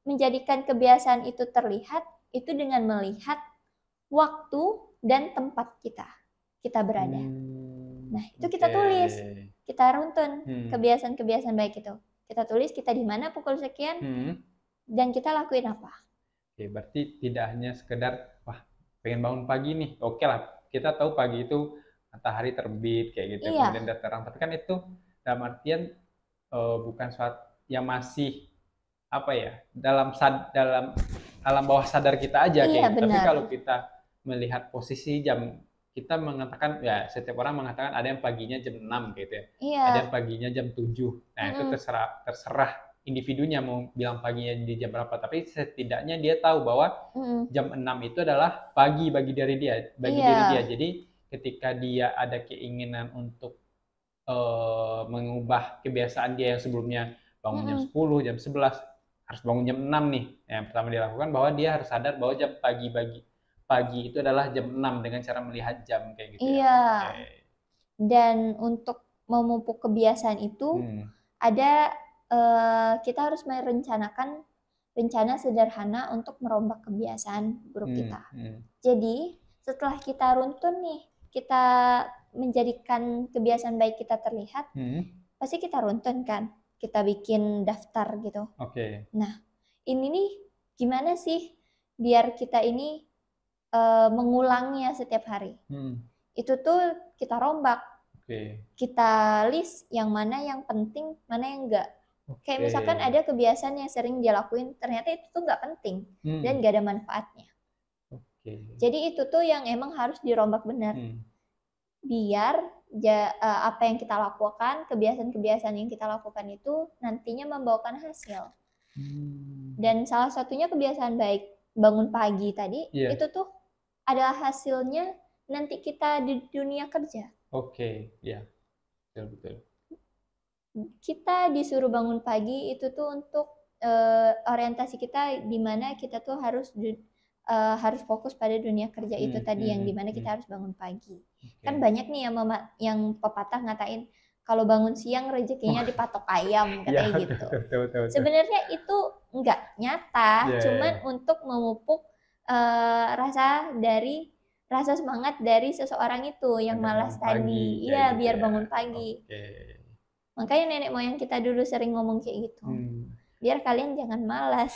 menjadikan kebiasaan itu terlihat, itu dengan melihat waktu dan tempat kita berada. Nah, itu kita Oke. tulis, kita runtun Hmm. kebiasaan-kebiasaan baik itu. Kita tulis kita di mana pukul sekian, Hmm. dan kita lakuin apa. Oke, berarti tidak hanya sekedar wah pengen bangun pagi nih. Oke lah, kita tahu pagi itu matahari terbit kayak gitu, kemudian Iya, udah terang. Tapi kan itu dalam artian bukan suatu yang masih apa ya dalam alam bawah sadar kita aja kayak iya gitu. Tapi benar. kalau kita melihat posisi jam, kita mengatakan ya setiap orang mengatakan ada yang paginya jam 6 gitu ya. Ada yang Iya, paginya jam 7. Nah, itu mm-mm, terserah individunya mau bilang paginya di jam berapa, tapi setidaknya dia tahu bahwa mm-mm. jam 6 itu adalah pagi bagi Iya, diri dia. Jadi ketika dia ada keinginan untuk mengubah kebiasaan dia yang sebelumnya bangun jam mm-mm. 10, jam 11, harus bangun jam 6 nih. Yang pertama dia lakukan bahwa dia harus sadar bahwa jam pagi itu adalah jam 6 dengan cara melihat jam kayak gitu ya. Iya. Oke. Dan untuk memupuk kebiasaan itu Hmm. ada kita harus merencanakan rencana sederhana untuk merombak kebiasaan buruk Hmm. kita. Hmm. Jadi, setelah kita runtun nih, kita menjadikan kebiasaan baik kita terlihat, Hmm. pasti kita runtun kan? Kita bikin daftar gitu. Oke. Nah, ini nih gimana sih biar kita ini mengulangnya setiap hari? Hmm. Itu tuh kita rombak, Oke. kita list yang mana yang penting, mana yang enggak. Kayak Oke. misalkan ada kebiasaan yang sering dia lakuin, ternyata itu tuh nggak penting dan Hmm. nggak ada manfaatnya. Oke. Jadi itu tuh yang emang harus dirombak benar, Hmm. biar apa yang kita lakukan, kebiasaan-kebiasaan yang kita lakukan itu nantinya membawakan hasil. Hmm. Dan salah satunya kebiasaan baik bangun pagi tadi, Iya. itu tuh adalah hasilnya nanti kita di dunia kerja. Oke. Ya. Betul betul. Kita disuruh bangun pagi itu tuh untuk orientasi kita di mana kita tuh harus fokus pada dunia kerja itu Hmm. tadi yang Hmm. dimana Hmm. kita harus bangun pagi. Oke. Kan banyak nih yang pepatah ngatain kalau bangun siang rezekinya dipatok ayam Ya, katanya betul gitu. betul betul betul. Sebenarnya itu nggak nyata, Ya, cuman ya. untuk memupuk rasa semangat dari seseorang itu yang Agak malas bangun pagi tadi. kayak Iya, gitu biar ya. bangun pagi. Oke. Makanya nenek moyang kita dulu sering ngomong kayak gitu. Hmm. Biar kalian jangan malas.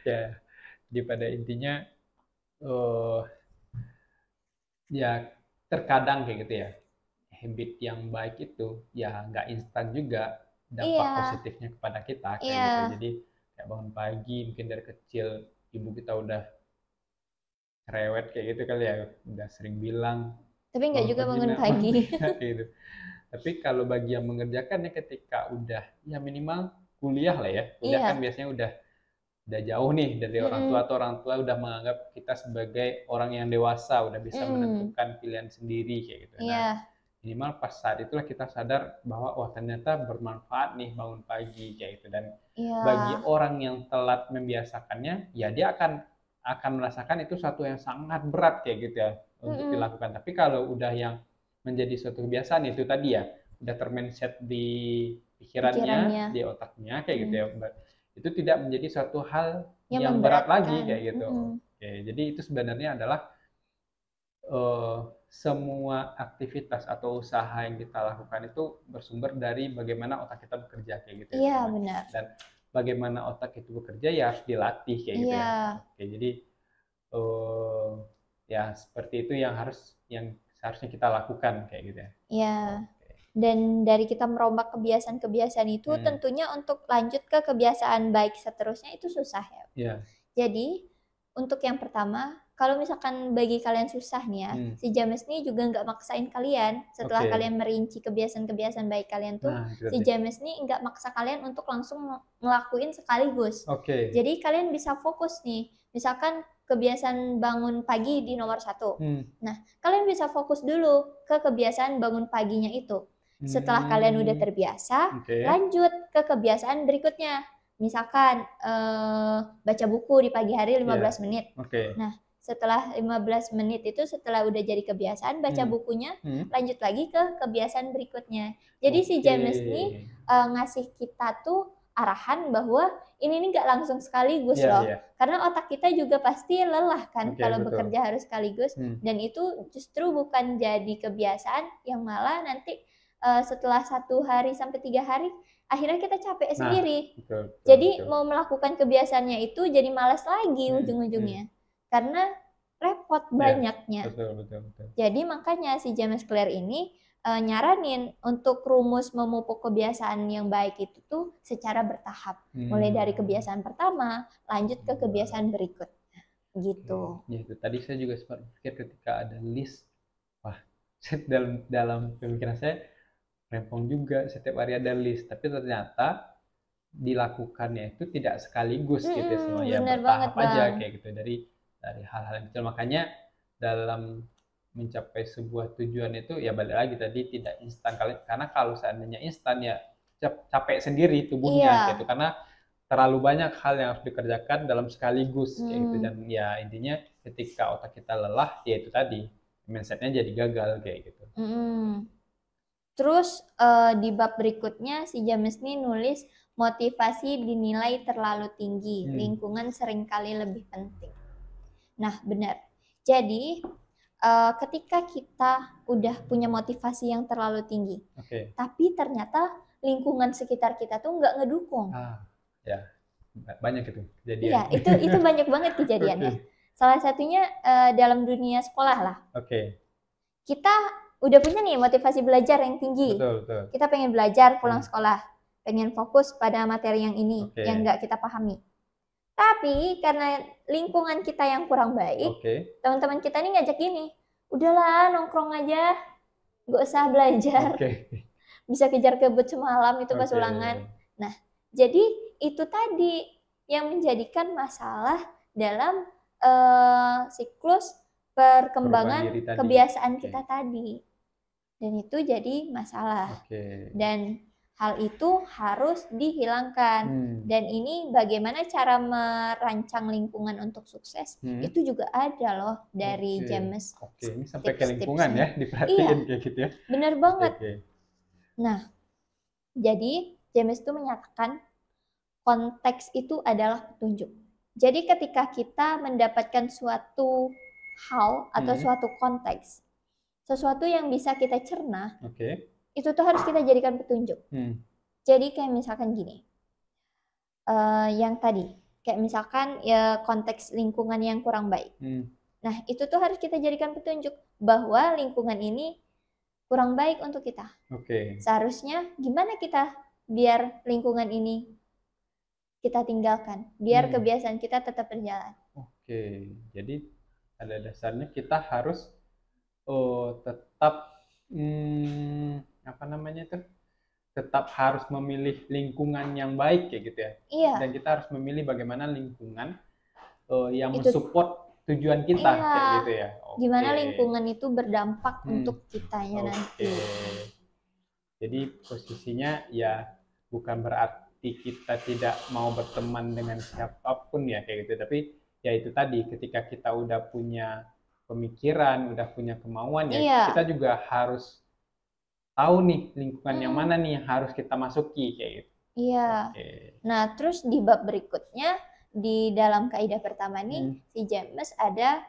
Ya, di pada intinya eh ya terkadang kayak gitu ya. Habit yang baik itu ya nggak instan juga dampak Iya, positifnya kepada kita kayak gitu. iya. Jadi kayak bangun pagi mungkin dari kecil ibu kita udah cerewet kayak gitu kali ya, udah sering bilang Tapi nggak bangun juga pagi bangun nak, bangun pagi. pagi nak kayak gitu. Tapi kalau bagi yang mengerjakannya ketika udah ya minimal kuliah lah ya, kuliah kan Iya. biasanya udah jauh nih dari orang tua, Mm-mm. atau orang tua udah menganggap kita sebagai orang yang dewasa, udah bisa Mm-mm. menentukan pilihan sendiri kayak gitu. Nah, Iya. minimal pas saat itulah kita sadar bahwa wah ternyata bermanfaat nih bangun pagi kayak gitu. Dan Iya. bagi orang yang telat membiasakannya, ya dia akan merasakan itu suatu yang sangat berat kayak gitu ya untuk Mm-mm. dilakukan. Tapi kalau udah yang menjadi suatu kebiasaan itu tadi ya, udah termindset di Pikirannya. pikirannya, di otaknya kayak gitu Mm. ya, itu tidak menjadi suatu hal Yang yang berat lagi memberatkan. kayak gitu. Mm-mm. Oke, jadi itu sebenarnya adalah semua aktivitas atau usaha yang kita lakukan itu bersumber dari bagaimana otak kita bekerja kayak gitu ya, Iya, Selma. benar. Dan bagaimana otak itu bekerja ya harus dilatih kayak gitu Iya. ya. Oke, jadi ya seperti itu yang seharusnya kita lakukan kayak gitu ya. Iya. Oke. Dan dari kita merombak kebiasaan-kebiasaan itu tentunya untuk lanjut ke kebiasaan baik seterusnya itu susah ya. Iya. Jadi untuk yang pertama, kalau misalkan bagi kalian susah nih ya, si James nih juga nggak maksain kalian. Setelah Oke. kalian merinci kebiasaan-kebiasaan baik kalian tuh, Nah, itu si tadi. James nih nggak maksa kalian untuk langsung ngelakuin sekaligus. Oke. Jadi kalian bisa fokus nih, misalkan kebiasaan bangun pagi di nomor 1. Nah, kalian bisa fokus dulu ke kebiasaan bangun paginya itu. Setelah kalian udah terbiasa, Oke. lanjut ke kebiasaan berikutnya. Misalkan baca buku di pagi hari 15 menit. Oke. Nah, setelah 15 menit itu setelah udah jadi kebiasaan baca bukunya, lanjut lagi ke kebiasaan berikutnya. Jadi si James nih ngasih kita tuh arahan bahwa ini nih nggak langsung sekaligus loh. Karena otak kita juga pasti lelah kan kalau bekerja harus sekaligus. Dan itu justru bukan jadi kebiasaan yang malah nanti setelah 1 hari sampai 3 hari akhirnya kita capek sendiri. Jadi mau melakukan kebiasaannya itu jadi malas lagi ujung-ujungnya. Karena repot banyaknya. Betul. Jadi makanya si James Clear ini nyaranin untuk rumus memupuk kebiasaan yang baik itu tuh secara bertahap. Mulai dari kebiasaan pertama, lanjut ke kebiasaan berikutnya. Gitu. Ya itu tadi saya juga sempat berpikir ketika ada list, wah dalam pemikiran saya rempong juga setiap hari ada list, tapi ternyata dilakukannya itu tidak sekaligus gitu ya, semua ya bertahap aja kayak gitu dari hal-hal yang kecil. Makanya dalam mencapai sebuah tujuan itu ya balik lagi tadi tidak instan karena kalau seandainya instan ya capek sendiri tubuhnya gitu, karena terlalu banyak hal yang harus dikerjakan dalam sekaligus kayak gitu. Dan ya intinya ketika otak kita lelah ya itu tadi mindsetnya jadi gagal kayak gitu. Terus di bab berikutnya si James nih nulis motivasi dinilai terlalu tinggi, lingkungan seringkali lebih penting. Nah benar. Jadi ketika kita udah punya motivasi yang terlalu tinggi, tapi ternyata lingkungan sekitar kita tuh nggak ngedukung. Ya banyak itu kejadian. Iya itu banyak banget kejadiannya. Salah satunya dalam dunia sekolah lah. Kita udah punya nih motivasi belajar yang tinggi. Betul. Kita pengen belajar pulang sekolah, pengen fokus pada materi yang ini, yang nggak kita pahami. Tapi karena lingkungan kita yang kurang baik, teman-teman kita nih ngajak gini, udahlah nongkrong aja, nggak usah belajar. Bisa kejar kebut semalam itu pas ulangan. Nah, jadi itu tadi yang menjadikan masalah dalam siklus perkembangan kebiasaan kita tadi. Dan itu jadi masalah. Dan hal itu harus dihilangkan. Dan ini bagaimana cara merancang lingkungan untuk sukses, itu juga ada loh dari James. Ini sampai ke lingkungan ya, diperhatiin kayak gitu ya. Bener banget. Nah, jadi James itu menyatakan konteks itu adalah petunjuk. Jadi ketika kita mendapatkan suatu hal atau suatu konteks, sesuatu yang bisa kita cerna, itu tuh harus kita jadikan petunjuk. Jadi kayak misalkan gini, yang tadi, kayak misalkan ya konteks lingkungan yang kurang baik. Nah itu tuh harus kita jadikan petunjuk bahwa lingkungan ini kurang baik untuk kita. Seharusnya gimana kita biar lingkungan ini kita tinggalkan, biar kebiasaan kita tetap berjalan. Jadi pada dasarnya kita harus tetap tetap harus memilih lingkungan yang baik kayak gitu ya. Dan kita harus memilih bagaimana lingkungan yang mensupport tujuan kita kayak gitu ya. Gimana lingkungan itu berdampak untuk kitanya nanti. Jadi posisinya ya bukan berarti kita tidak mau berteman dengan siapapun ya kayak gitu, tapi ya itu tadi ketika kita udah punya pemikiran, udah punya kemauan ya kita juga harus tahu nih lingkungan yang mana nih yang harus kita masuki kayak gitu. Nah terus di bab berikutnya di dalam kaidah pertama nih si James ada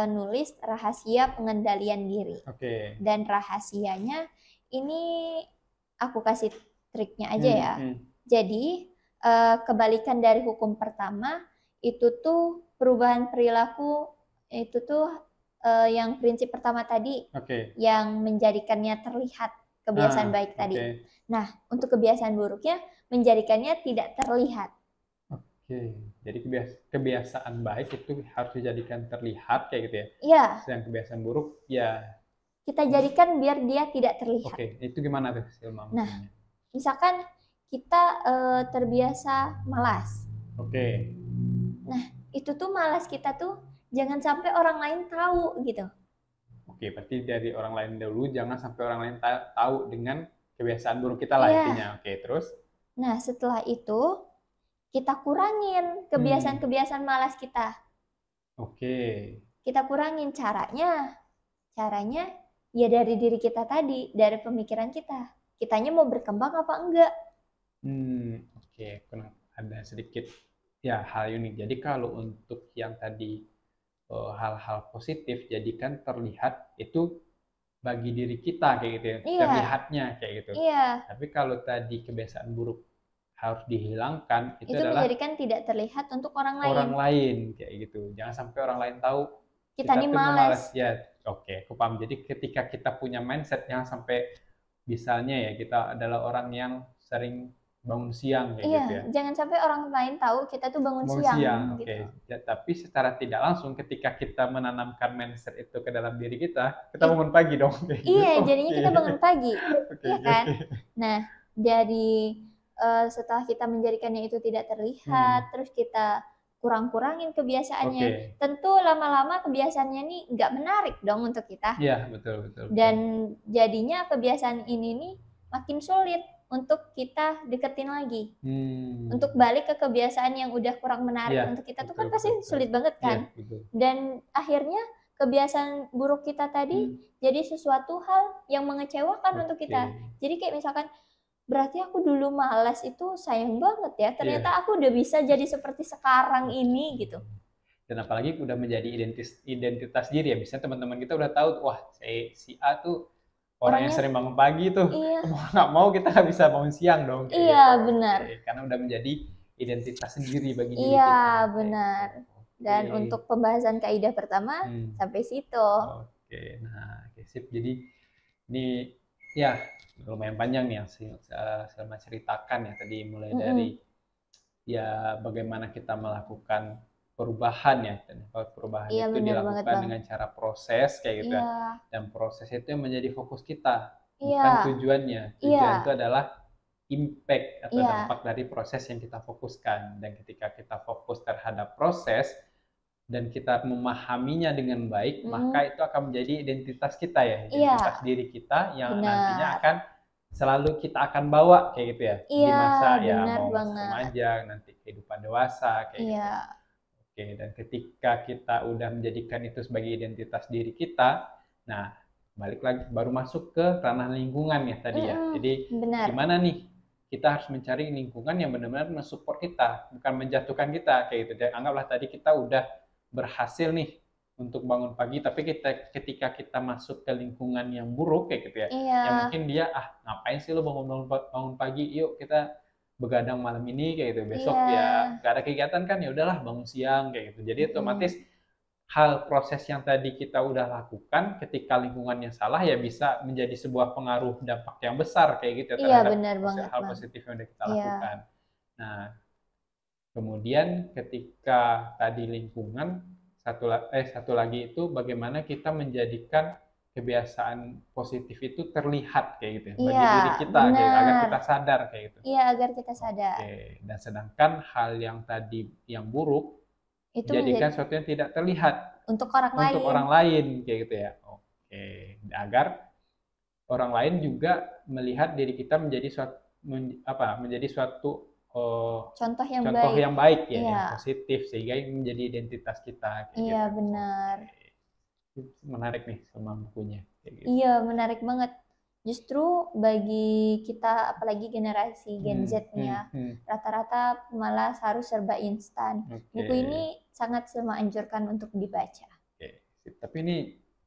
nulis rahasia pengendalian diri. Dan rahasianya ini aku kasih triknya aja ya. Jadi kebalikan dari hukum pertama itu tuh perubahan perilaku itu tuh yang prinsip pertama tadi yang menjadikannya terlihat kebiasaan baik tadi. Nah, untuk kebiasaan buruknya menjadikannya tidak terlihat. Jadi kebiasaan baik itu harus dijadikan terlihat kayak gitu ya? Iya. Sedang kebiasaan buruk ya kita jadikan biar dia tidak terlihat. Itu gimana tuh Silma? Nah, misalkan kita terbiasa malas. Nah, itu tuh malas kita tuh jangan sampai orang lain tahu gitu. Berarti dari orang lain dulu, jangan sampai orang lain tahu dengan kebiasaan buruk kita lah intinya. Terus? Nah, setelah itu kita kurangin kebiasaan-kebiasaan malas kita. Kita kurangin caranya ya dari diri kita tadi, dari pemikiran kita. Kitanya mau berkembang apa enggak? Ada sedikit ya hal unik. Jadi kalau untuk yang tadi hal-hal positif jadikan terlihat itu bagi diri kita kayak gitu ya, terlihatnya kayak gitu. Tapi kalau tadi kebiasaan buruk harus dihilangkan, itu adalah menjadikan tidak terlihat untuk orang lain. Orang lain kayak gitu. Jangan sampai orang lain tahu kita ini malas. Ya, aku paham. Jadi ketika kita punya mindset jangan sampai misalnya ya kita adalah orang yang sering bangun siang kayak gitu ya. Jangan sampai orang lain tahu kita tuh bangun siang gitu. Ya, tapi secara tidak langsung ketika kita menanamkan mindset itu ke dalam diri kita bangun pagi dong. Jadinya kita bangun pagi. Iya kan? Nah, dari setelah kita menjadikannya itu tidak terlihat, terus kita kurang-kurangin kebiasaannya, tentu lama-lama kebiasaannya ini nggak menarik dong untuk kita. Iya, betul. Dan jadinya kebiasaan ini nih makin sulit untuk kita deketin lagi. Untuk balik ke kebiasaan yang udah kurang menarik untuk kita tuh kan pasti sulit banget kan. Dan akhirnya kebiasaan buruk kita tadi jadi sesuatu hal yang mengecewakan untuk kita. Jadi kayak misalkan berarti aku dulu malas itu sayang banget ya. Ternyata aku udah bisa jadi seperti sekarang ini gitu. Dan apalagi udah menjadi identitas diri ya. Misalnya teman-teman kita udah tahu, wah si A tuh orang yang sering bangun pagi tuh. Mau nggak mau kita nggak bisa bangun siang dong. Benar. Karena udah menjadi identitas sendiri bagi diri kita. Iya, benar. Dan untuk pembahasan kaidah pertama sampai situ. Sip. Jadi ini ya lumayan panjang nih yang Silma ceritakan ya tadi, mulai dari ya bagaimana kita melakukan perubahan ya, dan perubahan itu dilakukan dengan cara proses kayak gitu ya. Dan proses itu yang menjadi fokus kita, bukan tujuannya. Tujuan itu adalah impact atau dampak dari proses yang kita fokuskan. Dan ketika kita fokus terhadap proses dan kita memahaminya dengan baik, maka itu akan menjadi identitas kita ya, identitas diri kita yang nantinya akan selalu kita akan bawa kayak gitu ya, di masa ya mau remaja, nanti kehidupan dewasa kayak gitu. Dan ketika kita udah menjadikan itu sebagai identitas diri kita, nah balik lagi baru masuk ke ranah lingkungan ya tadi ya. Jadi gimana nih kita harus mencari lingkungan yang benar-benar mensupport kita, bukan menjatuhkan kita kayak gitu. Dan anggaplah tadi kita udah berhasil nih untuk bangun pagi, tapi ketika kita masuk ke lingkungan yang buruk kayak gitu ya, yang mungkin dia ngapain sih lo bangun pagi, yuk kita begadang malam ini kayak gitu, besok ya gak ada kegiatan kan, ya udahlah bangun siang kayak gitu. Jadi otomatis hal proses yang tadi kita udah lakukan ketika lingkungannya salah ya bisa menjadi sebuah pengaruh dampak yang besar kayak gitu ya, terhadap hal positif yang udah kita lakukan. Nah, kemudian ketika tadi lingkungan, satu lagi itu bagaimana kita menjadikan kebiasaan positif itu terlihat kayak gitu ya, bagi diri kita kayak, agar kita sadar kayak gitu. Agar kita sadar. Dan sedangkan hal yang tadi yang buruk itu jadikan sesuatu yang tidak terlihat untuk orang lain kayak gitu ya. Agar orang lain juga melihat diri kita menjadi suatu contoh yang baik ya, yang positif, sehingga menjadi identitas kita. Benar. Menarik nih sama bukunya. Iya, menarik banget. Justru bagi kita, apalagi generasi Gen Z nih ya, rata-rata malas harus serba instan. Buku ini sangat anjurkan untuk dibaca. Tapi ini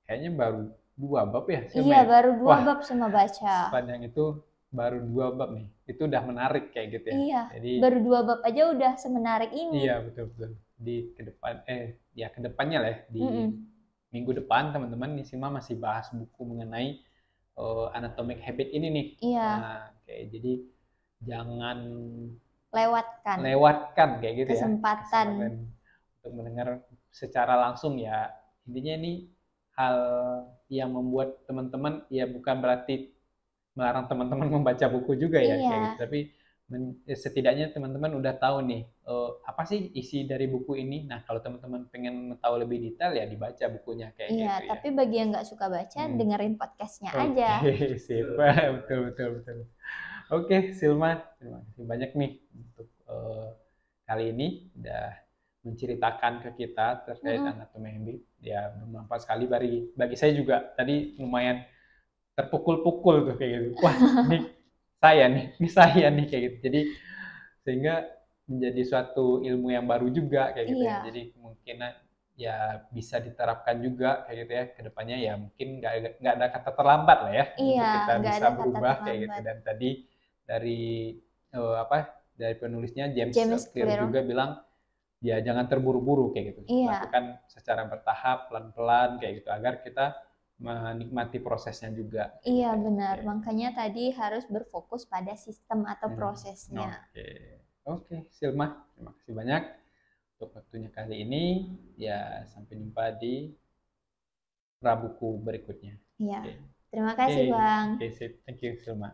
kayaknya baru 2 bab ya? Iya, baru 2 bab sama baca. Sepanjang itu baru 2 bab nih. Itu udah menarik kayak gitu ya. Iya, jadi baru 2 bab aja udah semenarik ini. Iya, betul. Di kedepannya lah ya, di minggu depan teman-teman Nisilma masih bahas buku mengenai Atomic Habit ini nih. Iya. Nah, jadi jangan lewatkan kayak gitu kesempatan untuk mendengar secara langsung ya. Intinya ini hal yang membuat teman-teman, ya bukan berarti melarang teman-teman membaca buku juga ya, kayak gitu. Tapi setidaknya teman-teman udah tahu nih apa sih isi dari buku ini. Nah, kalau teman-teman pengen tahu lebih detail ya dibaca bukunya kayak gitu ya. Tapi bagi yang nggak suka baca, dengerin podcastnya aja. Sip. Betul. Oke, Silma, terima kasih banyak nih untuk kali ini udah menceritakan ke kita terkait Atomic Habit. Ya, bermanfaat sekali bagi saya juga. Tadi lumayan terpukul-pukul tuh kayak gitu. Wah, ini saya nih kayak gitu. Jadi sehingga menjadi suatu ilmu yang baru juga kayak gitu ya. Jadi kemungkinan ya bisa diterapkan juga kayak gitu ya ke depannya. Ya mungkin nggak ada kata terlambat lah ya untuk kita bisa berubah kayak gitu. Dan tadi dari dari penulisnya James Clear juga bilang ya jangan terburu-buru kayak gitu. Lakukan secara bertahap, pelan-pelan kayak gitu agar kita menikmati prosesnya juga. Iya, benar. Makanya tadi harus berfokus pada sistem atau prosesnya. Oke, Silma, terima kasih banyak untuk waktunya kali ini. Ya, sampai jumpa di prabuku berikutnya. Iya. Terima kasih, Bang. Thank you, Silma.